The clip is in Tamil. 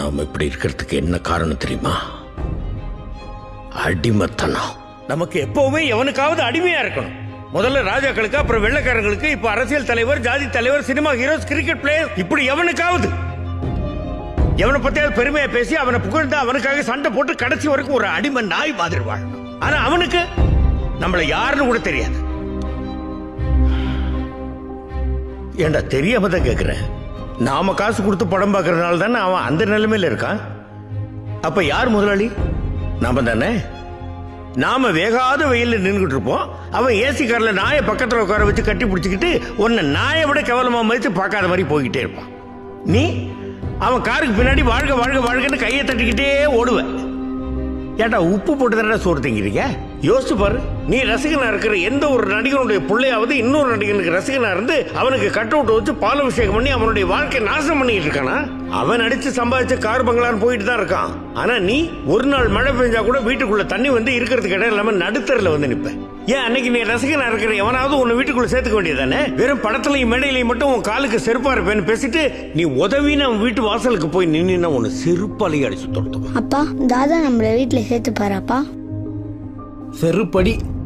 நாம இப்படி இருக்கிறதுக்கு என்ன காரணம் தெரியுமா? அடிமைத்தனம். நமக்கு எப்பவுமே எவனுக்காவது அடிமையா இருக்கணும். முதல்ல ராஜாக்களுக்கு, அப்புறம் வெள்ளைக்காரங்களுக்கு, இப்ப அரசியல் தலைவர், ஜாதி தலைவர், சினிமா ஹீரோஸ், கிரிக்கெட் பிளேயர், இப்படி எவனுக்காவது எவனை பத்தியாவது பெருமையா பேசி அவனை புகழ்ந்து அவனுக்காக சண்டை போட்டு கடைசி வரைக்கும் ஒரு அடிமை நாய் மாதிரி வாழணும். ஆனா அவனுக்கு நம்மள யாருன்னு கூட தெரியாது. ஏண்டா தெரியாம தான் கேக்குறேன். நாம காசு கொடுத்து படம் பார்க்கறதுனால தானே அவன் அந்த நிலைமையில இருக்கான். அப்ப யார் முதலாளி? நாம தானே. நாம வேகாத வெயில நின்றுட்டு இருப்போம். அவன் ஏசி கார்ல நாயை பக்கத்துல உட்கார வச்சு கட்டி பிடிச்சிக்கிட்டு உன்னை நாயை விட கேவலமா மதித்து பார்க்காத மாதிரி போய்கிட்டே இருப்பான். நீ அவன் காருக்கு பின்னாடி வாழ்க வாழ்க வாழ்கன்னு கையை தட்டிக்கிட்டே ஓடுவேன். ஏண்டா உப்பு போட்டு தானே சோறு திங்கிறீங்க? யோசிச்சு பாரு. நீ ரசிகனா இருக்கிற எந்த ஒரு நடிகனுடைய பிள்ளையாவது இன்னொரு நடிகனுக்கு ரசிகனா இருந்து அவனுக்கு கட் அவுட் வச்சு பாலாபிஷேகம் பண்ணி அவனுடைய வாழ்க்கை நாசம் பண்ணிட்டு இருக்கானா? அவன் அடிச்சு சம்பாதிச்ச கார் பங்களான்னு போயிட்டு தான் இருக்கான். ஆனா நீ ஒரு நாள் மழை பெஞ்சா கூட வீட்டுக்குள்ள தண்ணி வந்து இருக்கிறதுக்கு இடம் இல்லாம நடுத்தரில் வந்து நிப்ப. ஏன் அன்னைக்கு நீ ரசிகனா இருக்கிற எவனாவது உன்னை வீட்டுக்குள்ள சேர்த்துக்க வேண்டியதானே? வெறும் படத்துலையும் மேடையிலையும் மட்டும் உன் காலுக்கு செருப்பா இருப்பேன்னு பேசிட்டு நீ உதவின்னு அவன் வீட்டு வாசலுக்கு போய் நின்னா உன்னை செருப்பாலேயே அடிச்சு தொடுத்துவான். அப்பா, தாதா நம்மள வீட்டுல சேர்த்து பாராப்பா. செருப்படி